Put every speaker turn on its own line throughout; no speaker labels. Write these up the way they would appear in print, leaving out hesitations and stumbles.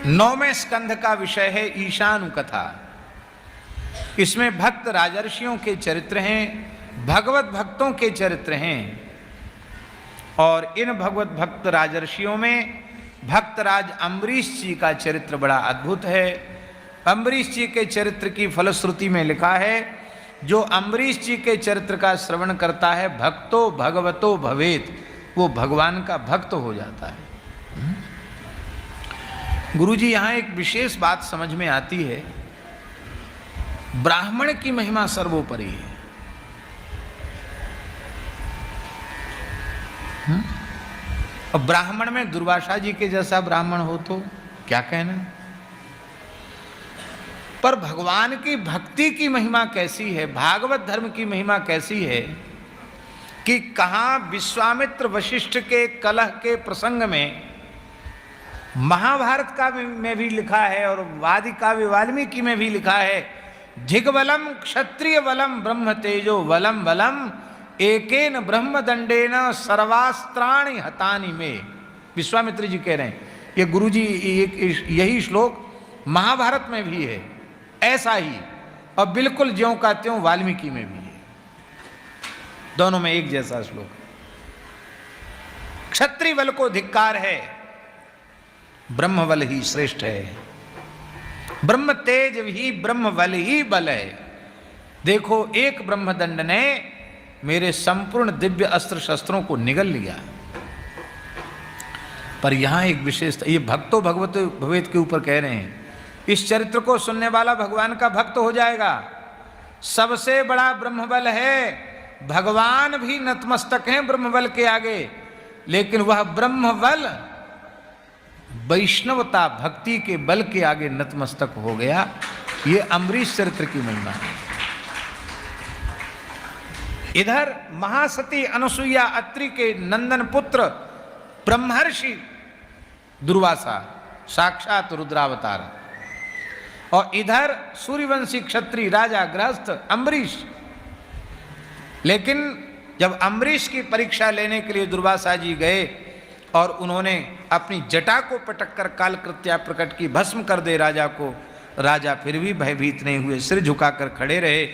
9वें स्कंध का विषय है ईशानु कथा। इसमें भक्त राजर्षियों के चरित्र हैं, भगवत भक्तों के चरित्र हैं। और इन भगवत भक्त राजर्षियों में भक्तराज अम्बरीश जी का चरित्र बड़ा अद्भुत है। अम्बरीश जी के चरित्र की फलश्रुति में लिखा है, जो अम्बरीश जी के चरित्र का श्रवण करता है भक्तो भगवतो भवेत, वो भगवान का भक्त हो जाता है। गुरुजी, यहाँ एक विशेष बात समझ में आती है, ब्राह्मण की महिमा सर्वोपरि है। और ब्राह्मण में दुर्वासा जी के जैसा ब्राह्मण हो तो क्या कहना। पर भगवान की भक्ति की महिमा कैसी है, भागवत धर्म की महिमा कैसी है कि कहाँ विश्वामित्र वशिष्ठ के कलह के प्रसंग में महाभारत का में भी लिखा है और वादि काव्य वाल्मीकि में भी लिखा है, धिग्वलम क्षत्रिय वलम ब्रह्म तेजो वलम वलम एकेन ब्रह्म दंडेन सर्वास्त्राणि हतानि में। विश्वामित्र जी कह रहे हैं, ये गुरुजी यही श्लोक महाभारत में भी है ऐसा ही, और बिल्कुल ज्यों का त्यों वाल्मीकि में भी है, दोनों में एक जैसा श्लोक। क्षत्रिय बल को धिक्कार है, ब्रह्म बल ही श्रेष्ठ है, ब्रह्म तेज ही ब्रह्म बल ही बल है। देखो, एक ब्रह्मदंड ने मेरे संपूर्ण दिव्य अस्त्र शस्त्रों को निगल लिया। पर यहां एक विशेषता, ये भक्तो भगवत भवेत के ऊपर कह रहे हैं, इस चरित्र को सुनने वाला भगवान का भक्त हो जाएगा। सबसे बड़ा ब्रह्म बल है, भगवान भी नतमस्तक हैं ब्रह्म बल के आगे, लेकिन वह ब्रह्म बल वैष्णवता भक्ति के बल के आगे नतमस्तक हो गया। ये अम्बरीश चरित्र की महिमा है। इधर महासती अनुसुईया अत्रि के नंदन पुत्र ब्रह्मर्षि दुर्वासा, साक्षात रुद्रावतार, और इधर सूर्यवंशी क्षत्रिय राजा गृहस्थ अम्बरीश। लेकिन जब अम्बरीश की परीक्षा लेने के लिए दुर्वासा जी गए और उन्होंने अपनी जटा को पटक कर कालकृत्या प्रकट की, भस्म कर दे राजा को, राजा फिर भी भयभीत नहीं हुए, सिर झुकाकर खड़े रहे।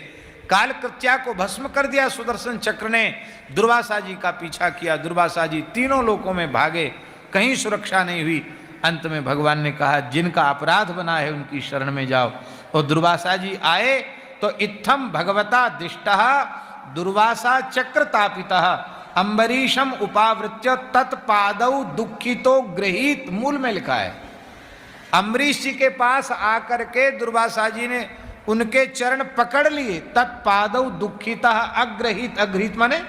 कालकृत्या को भस्म कर दिया सुदर्शन चक्र ने, दुर्वासा जी का पीछा किया। दुर्वासा जी तीनों लोकों में भागे, कहीं सुरक्षा नहीं हुई। अंत में भगवान ने कहा, जिनका अपराध बना है उनकी शरण में जाओ। और दुर्वासा जी आए तो इत्थम भगवता दिष्टः दुर्वासा चक्र तापितः अम्बरीशम उपावृत्य तत्पादौ दुखितो गृहीत। मूल में लिखा है, अम्बरीश जी के पास आकर के दुर्वासा जी ने उनके चरण पकड़ लिए, तत्पादौ दुखितः अग्रहीत, अग्रहीत माने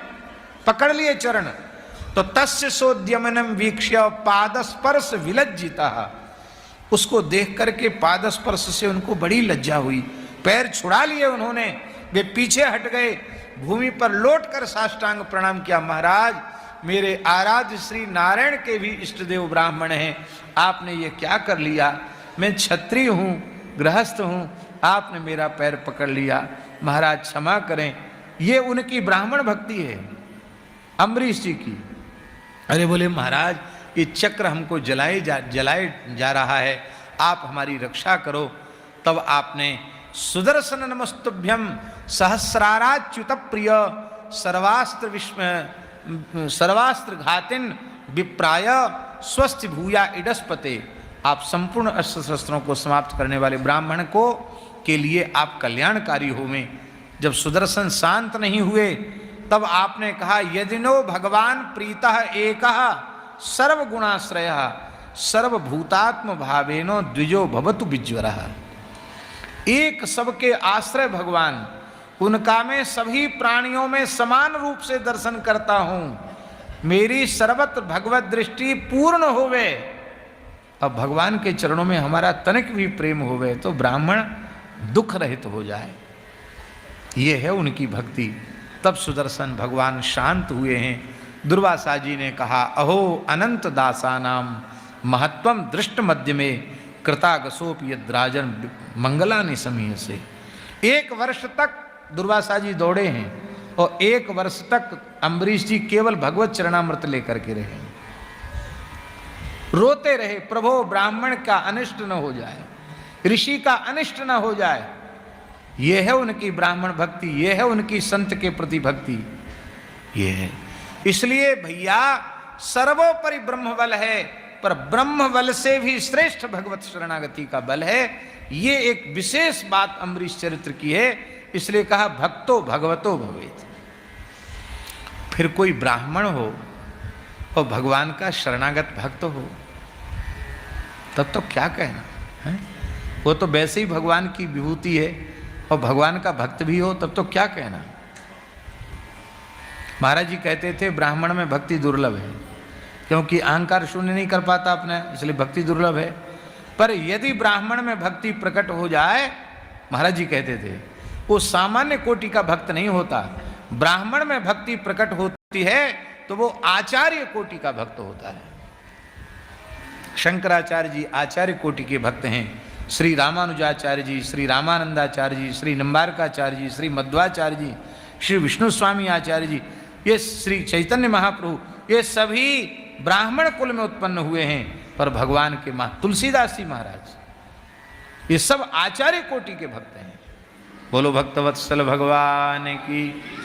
पकड़ लिए चरण। तो तस्य सोद्यमनम वीक्ष्य पादस्पर्श विलज्जितः, उसको देख करके पादस्पर्श से उनको बड़ी लज्जा हुई, पैर छुड़ा लिए उन्होंने, वे पीछे हट गए, भूमि पर लौटकर साष्टांग प्रणाम किया। महाराज, मेरे आराध्य श्री नारायण के भी इष्टदेव ब्राह्मण हैं, आपने ये क्या कर लिया, मैं क्षत्रिय हूँ, गृहस्थ हूँ, आपने मेरा पैर पकड़ लिया, महाराज क्षमा करें। ये उनकी ब्राह्मण भक्ति है अम्बरीश जी की। अरे बोले, महाराज ये चक्र हमको जलाए जा रहा है, आप हमारी रक्षा करो। तब आपने सुदर्शन नमस्तुभ्यम सहस्राराच्युत प्रिय सर्वास्त्र घातिन विप्राय स्वस्थ भूया इडस्पते, आप संपूर्ण अस्त्र शस्त्रों को समाप्त करने वाले ब्राह्मण को के लिए आप कल्याणकारी होवें। जब सुदर्शन शांत नहीं हुए तब आपने कहा, यदिनो भगवान प्रीतः एकः सर्वगुणाश्रयः सर्वभूतात्म भावेनो द्विजो भवतु विज्वरः। एक सबके आश्रय भगवान, उनका मैं सभी प्राणियों में समान रूप से दर्शन करता हूँ, मेरी सर्वत्र भगवत दृष्टि पूर्ण होवे। अब भगवान के चरणों में हमारा तनिक भी प्रेम होवे तो ब्राह्मण दुख रहित हो जाए, ये है उनकी भक्ति। तब सुदर्शन भगवान शांत हुए हैं। दुर्वासा जी ने कहा, अहो अनंत दासानाम महत्वम दृष्ट मध्य में कृतागसोप यद्राजन मंगलानि समीह से। 1 वर्ष तक दुर्वासा जी दौड़े हैं और 1 वर्ष तक अम्बरीश जी केवल भगवत चरणामृत लेकर के रहे। रोते रहे, प्रभो ब्राह्मण का अनिष्ट न हो जाए, ऋषि का अनिष्ट न हो जाए। यह है उनकी ब्राह्मण भक्ति, यह है उनकी संत के प्रति भक्ति, ये है। इसलिए भैया सर्वोपरि ब्रह्म बल है, पर ब्रह्म बल से भी श्रेष्ठ भगवत शरणागति का बल है। ये एक विशेष बात अम्बरीश चरित्र की है, इसलिए कहा भक्तो भगवतो भवेत्। फिर कोई ब्राह्मण हो और भगवान का शरणागत भक्त हो, तब तो क्या कहना है? वो तो वैसे ही भगवान की विभूति है, और भगवान का भक्त भी हो, तब तो क्या कहना। महाराज जी कहते थे ब्राह्मण में भक्ति दुर्लभ है, क्योंकि अहंकार शून्य नहीं कर पाता अपने, इसलिए भक्ति दुर्लभ है। पर यदि ब्राह्मण में भक्ति प्रकट हो जाए, महाराज जी कहते थे, वो सामान्य कोटि का भक्त नहीं होता। ब्राह्मण में भक्ति प्रकट होती है तो वो आचार्य कोटि का भक्त होता है। शंकराचार्य जी आचार्य कोटि के भक्त हैं, श्री रामानुजाचार्य जी, श्री रामानंदाचार्य जी, श्री निम्बारकाचार्य जी, श्री मध्वाचार्य जी, श्री विष्णु स्वामी आचार्य जी, ये श्री चैतन्य महाप्रभु, ये सभी ब्राह्मण कुल में उत्पन्न हुए हैं। पर भगवान के तुलसीदास जी महाराज, ये सब आचार्य कोटि के भक्त हैं। बोलो भक्तवत्सल भगवान की।